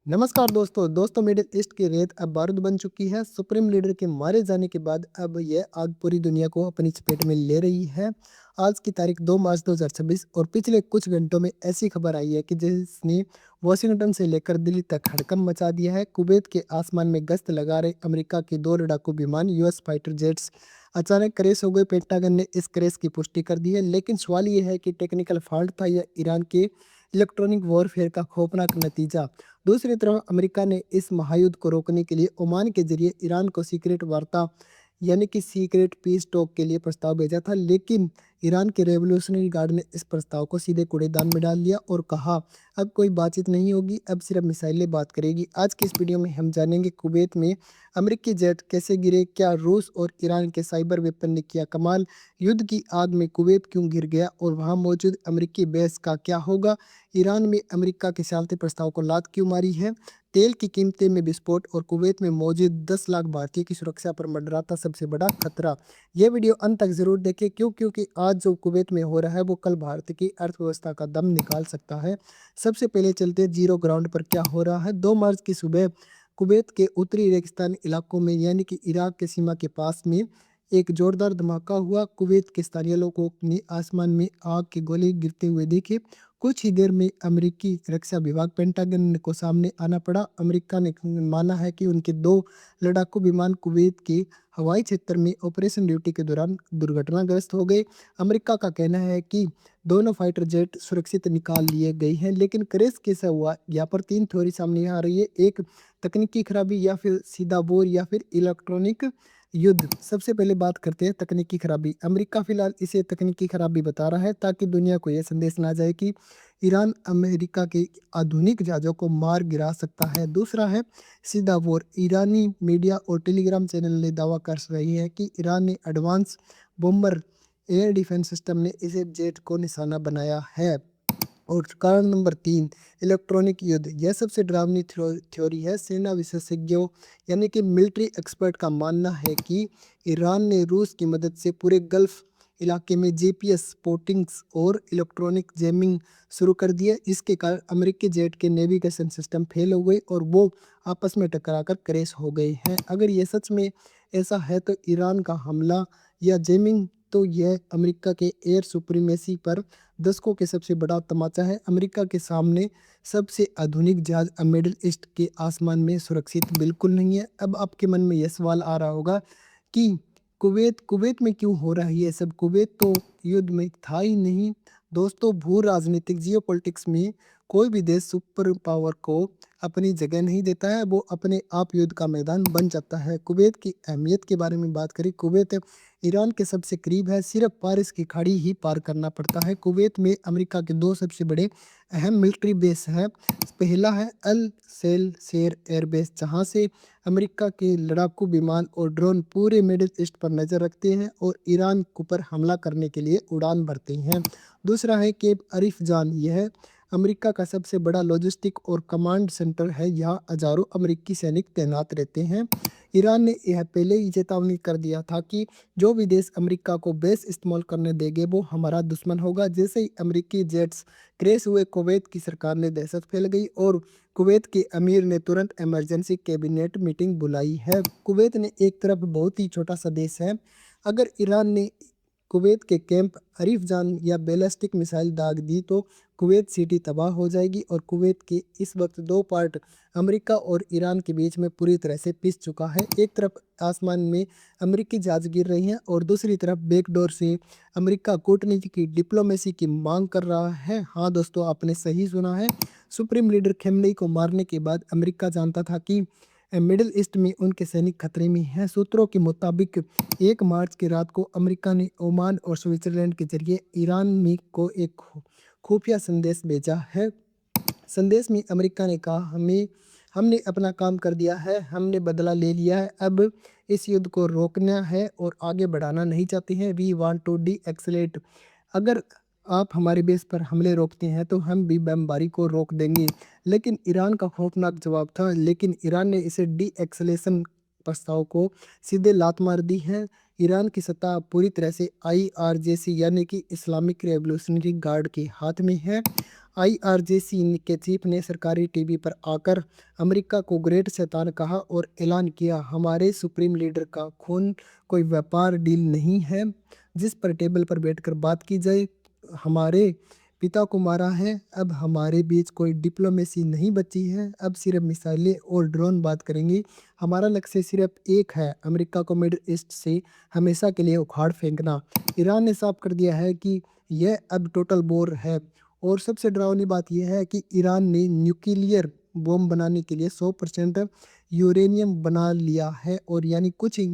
नमस्कार दोस्तों middle east की रेत अब बारूद बन चुकी है। सुप्रीम लीडर के मारे जाने के बाद अब यह आग पूरी दुनिया को अपनी चपेट में ले रही है। आज की तारीख 2 मार्च 2026 और पिछले कुछ घंटों में ऐसी खबर आई है कि जिसने वॉशिंगटन से लेकर दिल्ली तक हड़कंप मचा दिया है। कुवैत के आसमान में गश्त लगा रहे अमेरिका के 2 लड़ाकू विमान यूएस फाइटर जेट्स अचानक क्रैश हो गए। पेंटागन ने इस क्रैश की पुष्टि कर दी है, लेकिन सवाल ये है कि टेक्निकल फॉल्ट था या ईरान के इलेक्ट्रॉनिक वॉरफेयर का खौफनाक नतीजा। दूसरी तरफ अमेरिका ने इस महायुद्ध को रोकने के लिए ओमान के जरिए ईरान को सीक्रेट वार्ता यानी कि सीक्रेट पीस टॉक के लिए प्रस्ताव भेजा था, लेकिन ईरान के रेवोल्यूशनरी गार्ड ने इस प्रस्ताव को सीधे कूड़ेदान में डाल दिया और कहा अब कोई बातचीत नहीं होगी, अब सिर्फ मिसाइलें बात करेगी। आज की इस वीडियो में हम जानेंगे कुवैत में अमेरिकी जेट कैसे गिरे, क्या रूस और ईरान के साइबर वेपन ने किया कमाल, युद्ध की आग में कुवैत क्यों गिर गया और वहां मौजूद अमेरिकी बेस का क्या होगा, ईरान में अमेरिका के शांति प्रस्ताव को लात क्यों मारी है, तेल की कीमतें में विस्फोट और कुवैत में मौजूद 10 लाख भारतीय की सुरक्षा पर मंडराता सबसे बड़ा खतरा। यह वीडियो अंत तक जरूर देखें क्योंकि आज जो कुवैत में हो रहा है वो कल भारत की अर्थव्यवस्था का दम निकाल सकता है। सबसे पहले चलते हैं जीरो ग्राउंड पर क्या हो रहा है। 2 मार्च की सुबह कुवैत के उत्तरी रेगिस्तानी इलाकों में यानी कि इराक के सीमा के पास में एक जोरदार धमाका हुआ। कुवैत के स्थानीय लोगों ने आसमान में आग के गोले गिरते हुए देखे। कुछ ही देर में अमेरिकी रक्षा विभाग पेंटागन को सामने आना पड़ा। अमेरिका ने माना है कि उनके 2 लड़ाकू विमान कुवैत के हवाई क्षेत्र में ऑपरेशन ड्यूटी के दौरान दुर्घटनाग्रस्त हो गए। अमेरिका का कहना है कि दोनों फाइटर जेट सुरक्षित निकाल लिए गए हैं, लेकिन क्रैश कैसे हुआ, यहाँ पर 3 थ्योरी सामने आ रही है। एक, तकनीकी खराबी, या फिर सीधा बोर, या फिर इलेक्ट्रॉनिक युद्ध। सबसे पहले बात करते हैं तकनीकी खराबी। अमेरिका फिलहाल इसे तकनीकी खराबी बता रहा है ताकि दुनिया को यह संदेश ना जाए कि ईरान अमेरिका के आधुनिक जहाज़ों को मार गिरा सकता है। दूसरा है सीधा वॉर। ईरानी मीडिया और टेलीग्राम चैनल ने दावा कर रही है कि ईरान ने advance bomber air defence system ने इसे जेट को निशाना बनाया है। और कारण नंबर 3, इलेक्ट्रॉनिक युद्ध। यह सबसे डरावनी थ्योरी है। सेना विशेषज्ञों यानी कि मिलिट्री एक्सपर्ट का मानना है कि ईरान ने रूस की मदद से पूरे गल्फ इलाके में जीपीएस स्पॉटिंग्स और इलेक्ट्रॉनिक जैमिंग शुरू कर दिया। इसके कारण अमेरिकी जेट के नेविगेशन सिस्टम फेल हो गए और वो आपस में टकराकर क्रैश हो गए हैं। अगर ये सच में ऐसा है तो ईरान का हमला या जैमिंग तो यह अमेरिका के एयर सुप्रीमेसी पर दशकों के सबसे बड़ा तमाचा है। अमेरिका के सामने सबसे आधुनिक जहाज अब मिडिल ईस्ट के आसमान में सुरक्षित बिल्कुल नहीं है। अब आपके मन में यह सवाल आ रहा होगा कि कुवैत कुवैत में क्यों हो रहा है ये सब। कुवैत तो युद्ध में था ही नहीं। दोस्तों, भू राजनीतिक जियोपॉलिटिक्स में कोई भी देश सुपर पावर को अपनी जगह नहीं देता है, वो अपने आप युद्ध का मैदान बन जाता है। कुवैत की अहमियत के बारे में बात करें, कुवैत ईरान के सबसे करीब है, सिर्फ फारिस की खाड़ी ही पार करना पड़ता है। कुवैत में अमेरिका के 2 सबसे बड़े अहम मिलिट्री बेस हैं। पहला है अल सेल शेर एयरबेस, जहां से अमेरिका के लड़ाकू विमान और ड्रोन पूरे मिडिल ईस्ट पर नज़र रखते हैं और ईरान पर हमला करने के लिए उड़ान भरते हैं। दूसरा है केप अरिफ जान। यह अमेरिका का सबसे बड़ा लॉजिस्टिक और कमांड सेंटर है। यहाँ हजारों अमेरिकी सैनिक तैनात रहते हैं। ईरान ने यह पहले ही चेतावनी कर दिया था कि जो भी देश अमेरिका को बेस इस्तेमाल करने देंगे वो हमारा दुश्मन होगा। जैसे ही अमेरिकी जेट्स क्रैश हुए, कुवैत की सरकार ने दहशत फैल गई और कुवैत के अमीर ने तुरंत इमरजेंसी कैबिनेट मीटिंग बुलाई है। कुवैत ने एक तरफ बहुत ही छोटा सा देश है। अगर ईरान ने कुवैत के कैंप अरीफ जान या बैलिस्टिक मिसाइल दाग दी तो कुवैत सिटी तबाह हो जाएगी और कुवैत के इस वक्त 2 पार्ट अमेरिका और ईरान के बीच में पूरी तरह से पिस चुका है। एक तरफ आसमान में अमेरिकी जहाज गिर रही हैं और दूसरी तरफ बैकडोर से अमेरिका कूटनीति की डिप्लोमेसी की मांग कर रहा है। हाँ दोस्तों, आपने सही सुना है। सुप्रीम लीडर खेमनेई को मारने के बाद अमेरिका जानता था कि मिडिल ईस्ट में उनके सैनिक खतरे में हैं। सूत्रों के मुताबिक 1 मार्च की रात को अमेरिका ने ओमान और स्विट्जरलैंड के जरिए ईरान में को एक खुफिया संदेश भेजा है। संदेश में अमेरिका ने कहा, हमने अपना काम कर दिया है, हमने बदला ले लिया है, अब इस युद्ध को रोकना है और आगे बढ़ाना नहीं चाहते हैं। We want to D एक्सलेट। अगर आप हमारे बेस पर हमले रोकते हैं तो हम भी बमबारी को रोक देंगे। लेकिन ईरान का खौफनाक जवाब था, लेकिन ईरान ने इसे डी एक्सलेशन प्रस्ताव को सीधे लात मार दी है। ईरान की सत्ता पूरी तरह से आईआरजेसी यानी कि इस्लामिक रेवोल्यूशनरी गार्ड के हाथ में है। आईआरजेसी के चीफ ने सरकारी टीवी पर आकर अमेरिका को ग्रेट शैतान कहा और ऐलान किया, हमारे सुप्रीम लीडर का खून कोई व्यापार डील नहीं है जिस पर टेबल पर बैठकर बात की जाए। हमारे पिता को मारा है, अब हमारे बीच कोई डिप्लोमेसी नहीं बची है, अब सिर्फ मिसाइलें और ड्रोन बात करेंगे। हमारा लक्ष्य सिर्फ एक है, अमेरिका को मिडिल ईस्ट से हमेशा के लिए उखाड़ फेंकना। ईरान ने साफ कर दिया है कि यह अब टोटल बोर है। और सबसे डरावनी बात यह है कि ईरान ने न्यूक्लियर बम बनाने के लिए 100% यूरेनियम बना लिया है और यानी कुछ ही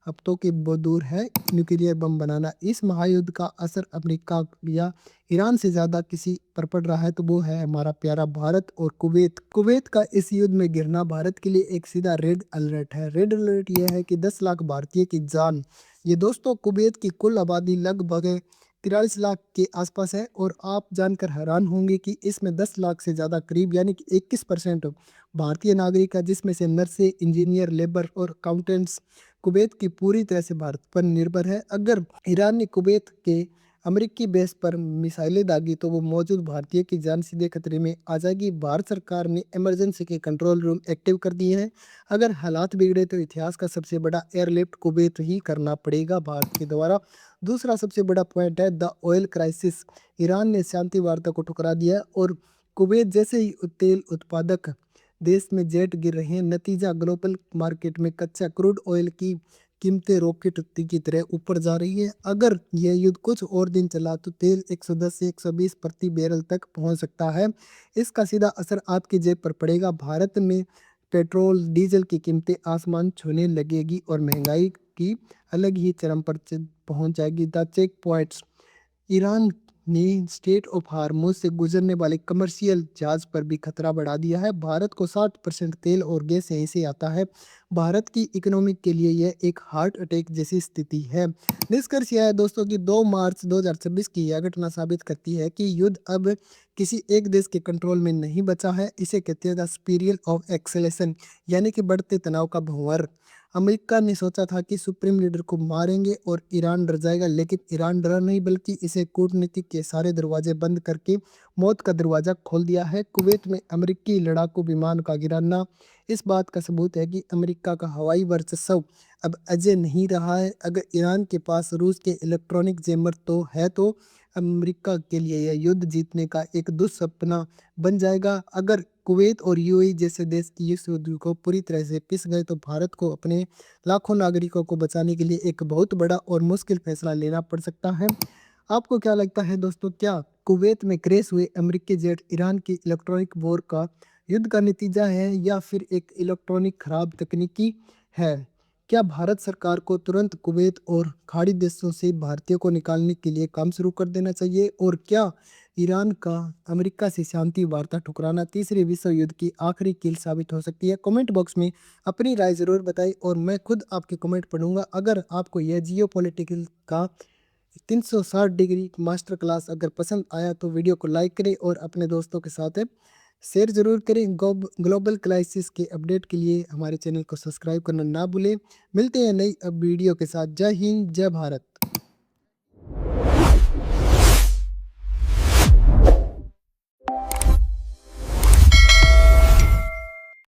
हफ्तों के बहुत दूर है न्यूक्लियर बम बनाना। इस महायुद्ध का असर अमेरिका या ईरान से ज़्यादा किसी पर पड़ रहा है तो वो है हमारा प्यारा भारत और कुवैत। कुवैत का इस युद्ध में गिरना भारत के लिए एक सीधा रेड अलर्ट है। रेड अलर्ट यह है कि 10 लाख भारतीय की जान। ये दोस्तों कुवैत की कुल आबादी लगभग 43 लाख के आसपास है और आप जानकर हैरान होंगे कि इसमें 10 लाख से ज़्यादा करीब यानी कि 21% भारतीय नागरिक है, जिसमें से नर्सें, इंजीनियर, लेबर और अकाउंटेंट्स। कुवैत की पूरी तरह से भारत पर निर्भर है। अगर ईरान ने कुवैत के अमेरिकी बेस पर मिसाइलें दागी तो वो मौजूद भारतीय की जान सीधे खतरे में आ जाएगी। भारत सरकार ने इमरजेंसी के कंट्रोल रूम एक्टिव कर दिए हैं। अगर हालात बिगड़े तो इतिहास का सबसे बड़ा एयरलिफ्ट कुवैत ही करना पड़ेगा भारत के द्वारा। दूसरा सबसे बड़ा पॉइंट है द ऑयल क्राइसिस। ईरान ने शांति वार्ता को ठुकरा दिया और कुवैत जैसे ही तेल उत्पादक देश में जेट गिर रहे हैं। नतीजा ग्लोबल मार्केट में कच्चा क्रूड ऑयल की कीमतें रॉकेट की तरह ऊपर जा रही है। अगर यह युद्ध कुछ और दिन चला तो तेल 110 से 120 प्रति बैरल तक पहुंच सकता है। इसका सीधा असर आपकी जेब पर पड़ेगा। भारत में पेट्रोल डीजल की कीमतें आसमान छूने लगेगी और महंगाई की अलग ही चरम पर पहुंच जाएगी। The check points. ईरान ने स्टेट ऑफ हार्मोज से गुजरने वाले कमर्शियल जहाज पर भी खतरा बढ़ा दिया है। भारत को 60% तेल और गैस यहीं से आता है। भारत की इकोनॉमी के लिए यह एक हार्ट अटैक जैसी स्थिति है। निष्कर्ष यह है दोस्तों कि 2 मार्च 2026 की यह घटना साबित करती है कि युद्ध अब किसी एक देश के कंट्रोल में नहीं बचा है। इसे कहते हैं द स्पिरियल ऑफ एक्सेलेशन यानी कि बढ़ते तनाव का भंवर। अमेरिका ने सोचा था कि सुप्रीम लीडर को मारेंगे और ईरान डर जाएगा, लेकिन ईरान डरा नहीं बल्कि इसे कूटनीति के सारे दरवाजे बंद करके मौत का दरवाजा खोल दिया है। कुवैत में अमेरिकी लड़ाकू विमान का गिराना इस बात का सबूत है कि अमेरिका का हवाई वर्चस्व अब अजय नहीं रहा है। अगर ईरान के पास रूस के इलेक्ट्रॉनिक जैमर तो है तो अमेरिका के लिए यह युद्ध जीतने का एक दुस्सपना बन जाएगा। अगर कुवैत और यूएई जैसे देश इस युद्ध को पूरी तरह से पिस गए तो भारत को अपने लाखों नागरिकों को बचाने के लिए एक बहुत बड़ा और मुश्किल फैसला लेना पड़ सकता है। आपको क्या लगता है दोस्तों, क्या कुवैत में क्रैश हुए अमेरिकी जेट ईरान की इलेक्ट्रॉनिक वॉर का युद्ध का नतीजा है या फिर एक इलेक्ट्रॉनिक खराब तकनीकी है? क्या भारत सरकार को तुरंत कुवैत और खाड़ी देशों से भारतीयों को निकालने के लिए काम शुरू कर देना चाहिए? और क्या ईरान का अमेरिका से शांति वार्ता ठुकराना तीसरे विश्व युद्ध की आखिरी कील साबित हो सकती है? कमेंट बॉक्स में अपनी राय ज़रूर बताएं और मैं खुद आपके कमेंट पढ़ूंगा। अगर आपको यह जियो पॉलिटिकल का 360 डिग्री मास्टर क्लास अगर पसंद आया तो वीडियो को लाइक करें और अपने दोस्तों के साथ शेयर जरूर करें। ग्लोबल क्राइसिस के अपडेट के लिए हमारे चैनल को सब्सक्राइब करना ना भूलें। मिलते हैं नई वीडियो के साथ। जय हिंद, जय भारत।